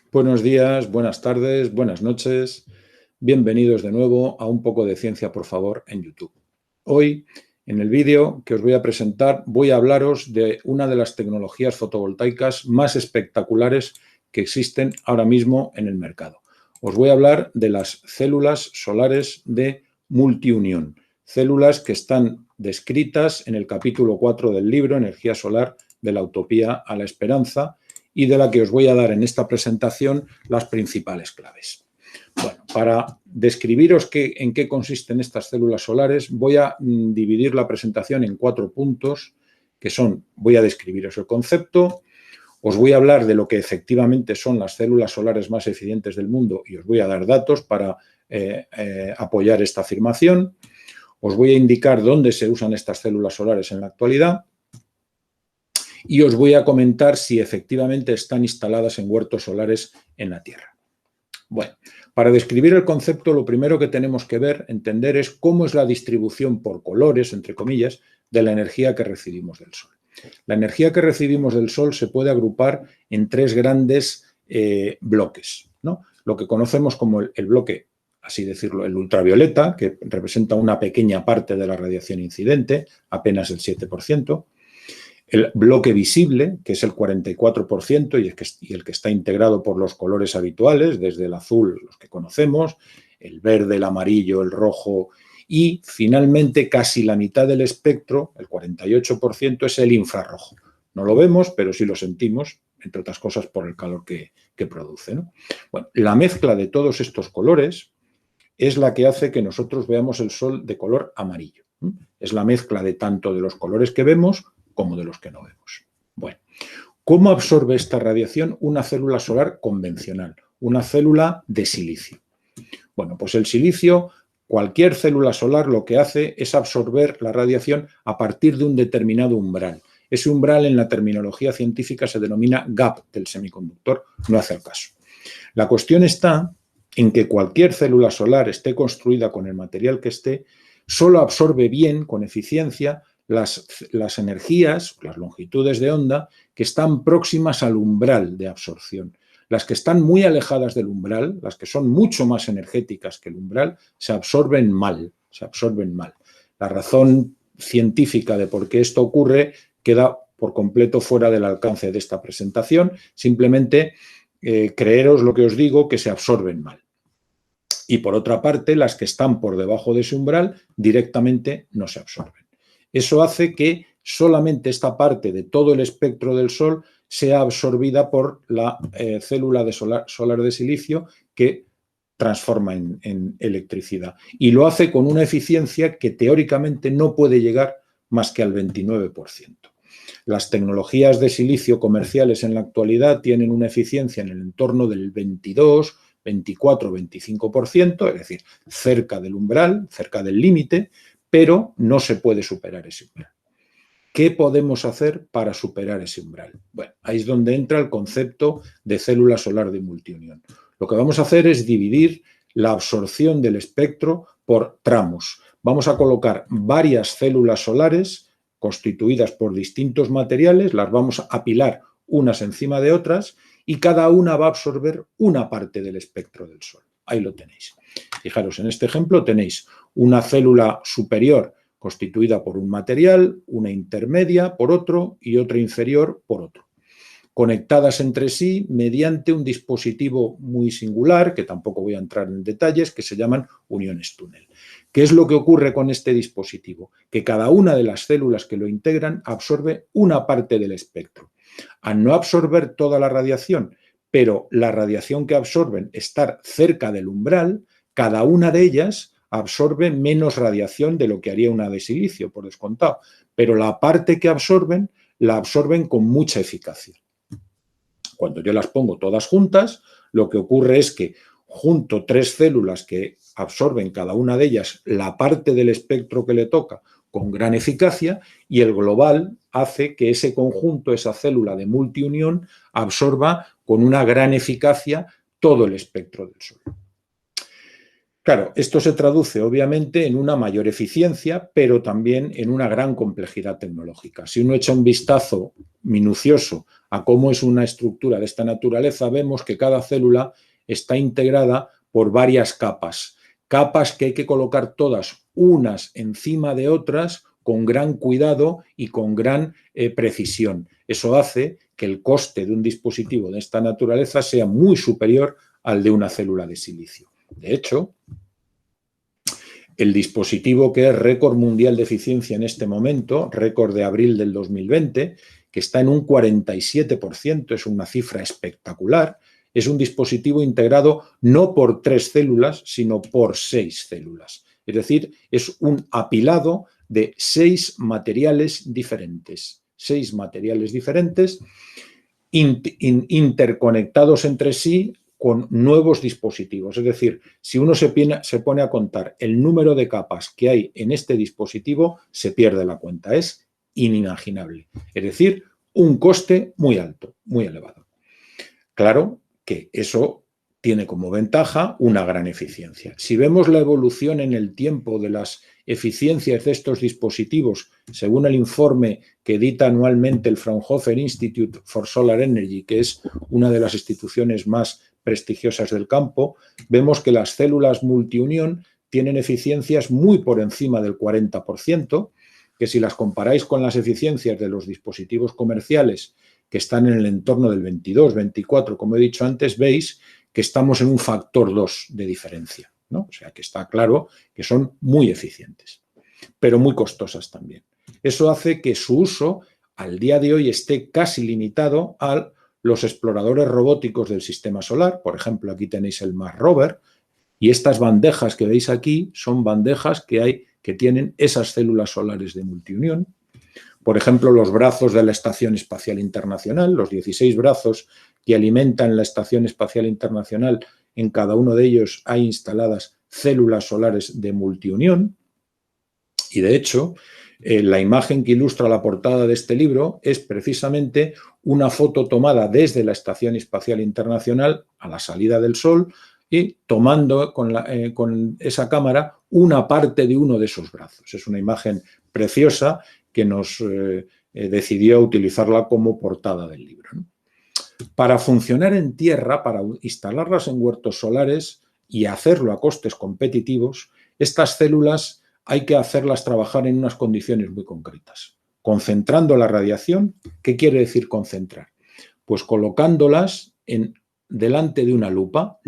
Buenos días, buenas tardes, buenas noches. Bienvenidos de nuevo a Un poco de ciencia, por favor, en YouTube. Hoy, en el vídeo que os voy a presentar, voy a hablaros de una de las tecnologías fotovoltaicas más espectaculares que existen ahora mismo en el mercado. Os voy a hablar de las células solares de multiunión, células que están descritas en el capítulo 4 del libro Energía solar de la utopía a la esperanza, y de la que os voy a dar en esta presentación las principales claves. Bueno, para describiros en qué consisten estas células solares, voy a dividir la presentación en 4 puntos, que son, voy a describiros el concepto, os voy a hablar de lo que efectivamente son las células solares más eficientes del mundo y os voy a dar datos para apoyar esta afirmación, os voy a indicar dónde se usan estas células solares en la actualidad, y os voy a comentar si efectivamente están instaladas en huertos solares en la Tierra. Bueno, para describir el concepto, lo primero que tenemos que entender es cómo es la distribución por colores, entre comillas, de la energía que recibimos del Sol. La energía que recibimos del Sol se puede agrupar en 3 grandes bloques, ¿no? Lo que conocemos como el bloque, así decirlo, el ultravioleta, que representa una pequeña parte de la radiación incidente, apenas el 7%. El bloque visible, que es el 44% y el que está integrado por los colores habituales, desde el azul, los que conocemos, el verde, el amarillo, el rojo, y finalmente casi la mitad del espectro, el 48%, es el infrarrojo. No lo vemos, pero sí lo sentimos, entre otras cosas por el calor que produce, ¿no? Bueno, la mezcla de todos estos colores es la que hace que nosotros veamos el Sol de color amarillo. Es la mezcla de tanto de los colores que vemos como de los que no vemos. Bueno, ¿cómo absorbe esta radiación una célula solar convencional? Una célula de silicio. Bueno, pues el silicio, cualquier célula solar lo que hace es absorber la radiación a partir de un determinado umbral. Ese umbral en la terminología científica se denomina gap del semiconductor, no hace el caso. La cuestión está en que cualquier célula solar esté construida con el material que esté, solo absorbe bien, con eficiencia, las energías, las longitudes de onda que están próximas al umbral de absorción. Las que están muy alejadas del umbral, las que son mucho más energéticas que el umbral, se absorben mal. La razón científica de por qué esto ocurre queda por completo fuera del alcance de esta presentación. Simplemente creeros lo que os digo, que se absorben mal. Y por otra parte, las que están por debajo de ese umbral directamente no se absorben. Eso hace que solamente esta parte de todo el espectro del Sol sea absorbida por la célula solar de silicio que transforma en electricidad. Y lo hace con una eficiencia que teóricamente no puede llegar más que al 29%. Las tecnologías de silicio comerciales en la actualidad tienen una eficiencia en el entorno del 22, 24, 25%, es decir, cerca del umbral, cerca del límite, pero no se puede superar ese umbral. ¿Qué podemos hacer para superar ese umbral? Bueno, ahí es donde entra el concepto de célula solar de multiunión. Lo que vamos a hacer es dividir la absorción del espectro por tramos. Vamos a colocar varias células solares constituidas por distintos materiales, las vamos a apilar unas encima de otras y cada una va a absorber una parte del espectro del Sol. Ahí lo tenéis. Fijaros, en este ejemplo tenéis una célula superior constituida por un material, una intermedia por otro y otra inferior por otro, conectadas entre sí mediante un dispositivo muy singular, que tampoco voy a entrar en detalles, que se llaman uniones túnel. ¿Qué es lo que ocurre con este dispositivo? Que cada una de las células que lo integran absorbe una parte del espectro. Al no absorber toda la radiación, pero la radiación que absorben estar cerca del umbral, cada una de ellas absorbe menos radiación de lo que haría una de silicio, por descontado, pero la parte que absorben, la absorben con mucha eficacia. Cuando yo las pongo todas juntas, lo que ocurre es que junto 3 células que absorben cada una de ellas la parte del espectro que le toca con gran eficacia, y el global hace que ese conjunto, esa célula de multiunión, absorba con una gran eficacia todo el espectro del Sol. Claro, esto se traduce obviamente en una mayor eficiencia, pero también en una gran complejidad tecnológica. Si uno echa un vistazo minucioso a cómo es una estructura de esta naturaleza, vemos que cada célula está integrada por varias capas. Capas que hay que colocar todas unas encima de otras con gran cuidado y con gran precisión. Eso hace que el coste de un dispositivo de esta naturaleza sea muy superior al de una célula de silicio. De hecho, el dispositivo que es récord mundial de eficiencia en este momento, récord de abril del 2020, que está en un 47%, es una cifra espectacular, es un dispositivo integrado no por 3 células, sino por 6 células. Es decir, es un apilado de 6 materiales diferentes. 6 materiales diferentes interconectados entre sí con nuevos dispositivos. Es decir, si uno se pone a contar el número de capas que hay en este dispositivo, se pierde la cuenta. Es inimaginable. Es decir, un coste muy alto, muy elevado. Claro que eso tiene como ventaja una gran eficiencia. Si vemos la evolución en el tiempo de las eficiencias de estos dispositivos, según el informe que edita anualmente el Fraunhofer Institute for Solar Energy, que es una de las instituciones más prestigiosas del campo, vemos que las células multiunión tienen eficiencias muy por encima del 40%, que si las comparáis con las eficiencias de los dispositivos comerciales que están en el entorno del 22, 24, como he dicho antes, veis que estamos en un factor 2 de diferencia, ¿no? O sea, que está claro que son muy eficientes, pero muy costosas también. Eso hace que su uso al día de hoy esté casi limitado a los exploradores robóticos del sistema solar. Por ejemplo, aquí tenéis el Mars Rover, y estas bandejas que veis aquí son bandejas que tienen esas células solares de multiunión. Por ejemplo, los brazos de la Estación Espacial Internacional, los 16 brazos que alimentan la Estación Espacial Internacional, en cada uno de ellos hay instaladas células solares de multiunión. Y de hecho, la imagen que ilustra la portada de este libro es precisamente una foto tomada desde la Estación Espacial Internacional a la salida del Sol y tomando con esa cámara una parte de uno de esos brazos. Es una imagen preciosa que nos decidió utilizarla como portada del libro, ¿no? Para funcionar en tierra, para instalarlas en huertos solares y hacerlo a costes competitivos, estas células hay que hacerlas trabajar en unas condiciones muy concretas. Concentrando la radiación, ¿qué quiere decir concentrar? Pues colocándolas delante de una lupa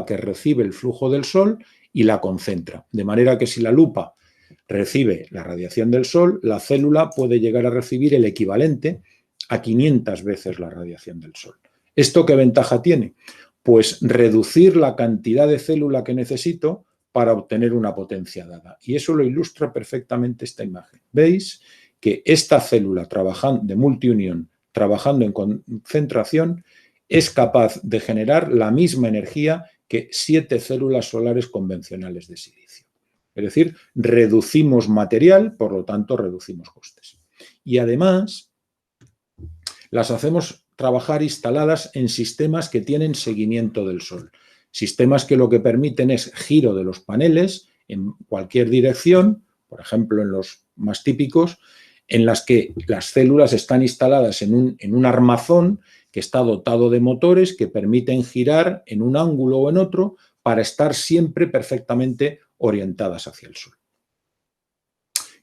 que recibe el flujo del sol y la concentra. De manera que si la lupa recibe la radiación del sol, la célula puede llegar a recibir el equivalente a 500 veces la radiación del sol. ¿Esto qué ventaja tiene? Pues reducir la cantidad de célula que necesito para obtener una potencia dada. Y eso lo ilustra perfectamente esta imagen. ¿Veis? Que esta célula de multiunión, trabajando en concentración, es capaz de generar la misma energía que 7 células solares convencionales de silicio. Es decir, reducimos material, por lo tanto, reducimos costes. Y además, las hacemos trabajar instaladas en sistemas que tienen seguimiento del sol. Sistemas que lo que permiten es giro de los paneles en cualquier dirección, por ejemplo, en los más típicos, en las que las células están instaladas en un armazón que está dotado de motores que permiten girar en un ángulo o en otro para estar siempre perfectamente orientadas hacia el sol.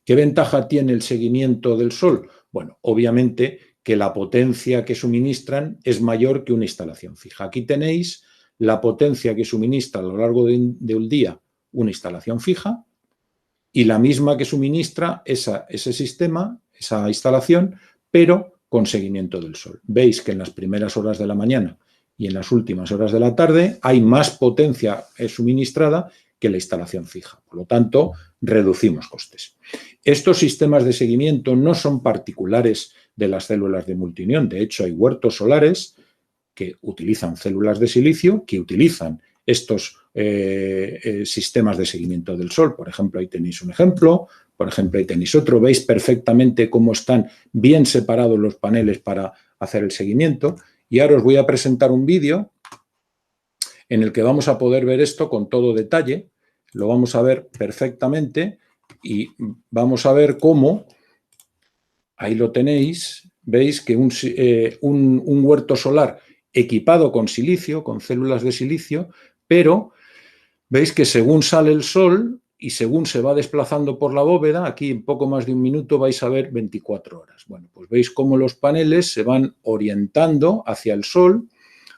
¿Qué ventaja tiene el seguimiento del sol? Bueno, obviamente que la potencia que suministran es mayor que una instalación fija. Aquí tenéis la potencia que suministra a lo largo de un día una instalación fija y la misma que suministra ese sistema, esa instalación, pero con seguimiento del sol. Veis que en las primeras horas de la mañana y en las últimas horas de la tarde hay más potencia suministrada que la instalación fija. Por lo tanto, reducimos costes. Estos sistemas de seguimiento no son particulares de las células de multiunión. De hecho, hay huertos solares que utilizan células de silicio, que utilizan estos sistemas de seguimiento del sol. Por ejemplo, ahí tenéis un ejemplo, por ejemplo, ahí tenéis otro. Veis perfectamente cómo están bien separados los paneles para hacer el seguimiento. Y ahora os voy a presentar un vídeo en el que vamos a poder ver esto con todo detalle. Lo vamos a ver perfectamente y vamos a ver cómo, ahí lo tenéis, veis que un huerto solar equipado con silicio, con células de silicio, pero veis que según sale el sol y según se va desplazando por la bóveda, aquí en poco más de un minuto vais a ver 24 horas. Bueno, pues veis cómo los paneles se van orientando hacia el sol.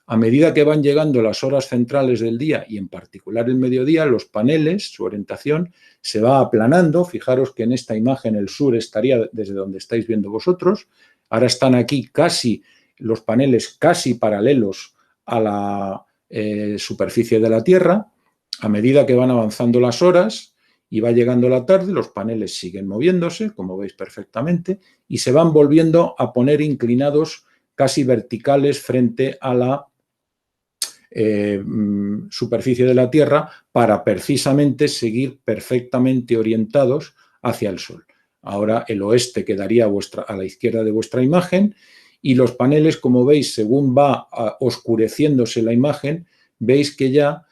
A medida que van llegando las horas centrales del día y en particular el mediodía, los paneles, su orientación, se va aplanando. Fijaros que en esta imagen el sur estaría desde donde estáis viendo vosotros. Ahora están aquí casi los paneles casi paralelos a la superficie de la Tierra. A medida que van avanzando las horas y va llegando la tarde, los paneles siguen moviéndose, como veis perfectamente, y se van volviendo a poner inclinados casi verticales frente a la superficie de la Tierra para precisamente seguir perfectamente orientados hacia el Sol. Ahora el oeste quedaría a la izquierda de vuestra imagen y los paneles, como veis, según va oscureciéndose la imagen, veis que ya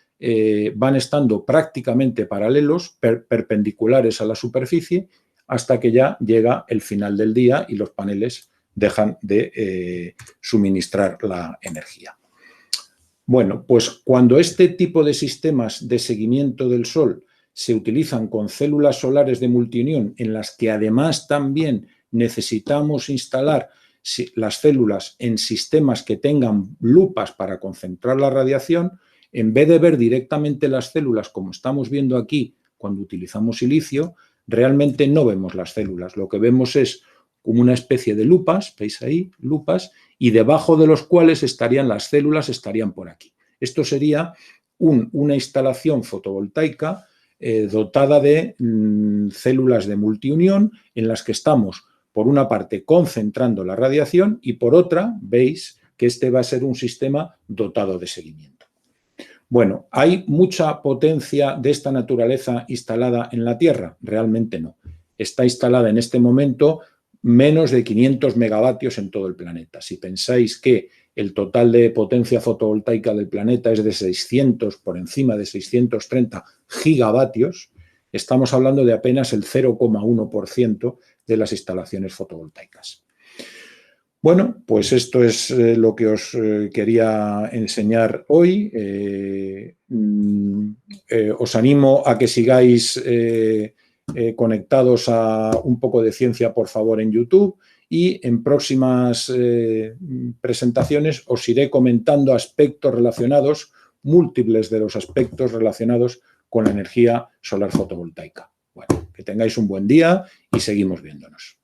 van estando prácticamente paralelos, perpendiculares a la superficie, hasta que ya llega el final del día y los paneles dejan de suministrar la energía. Bueno, pues cuando este tipo de sistemas de seguimiento del Sol se utilizan con células solares de multiunión, en las que además también necesitamos instalar las células en sistemas que tengan lupas para concentrar la radiación, en vez de ver directamente las células como estamos viendo aquí cuando utilizamos silicio, realmente no vemos las células. Lo que vemos es como una especie de lupas, veis ahí, lupas, y debajo de los cuales estarían las células, estarían por aquí. Esto sería una instalación fotovoltaica dotada de células de multiunión en las que estamos, por una parte, concentrando la radiación y por otra, veis que este va a ser un sistema dotado de seguimiento. Bueno, ¿hay mucha potencia de esta naturaleza instalada en la Tierra? Realmente no. Está instalada en este momento menos de 500 megavatios en todo el planeta. Si pensáis que el total de potencia fotovoltaica del planeta es de 600, por encima de 630 gigavatios, estamos hablando de apenas el 0,1% de las instalaciones fotovoltaicas. Bueno, pues esto es lo que os quería enseñar hoy. Os animo a que sigáis conectados a Un poco de ciencia, por favor, en YouTube, y en próximas presentaciones os iré comentando aspectos relacionados, múltiples de los aspectos relacionados con la energía solar fotovoltaica. Bueno, que tengáis un buen día y seguimos viéndonos.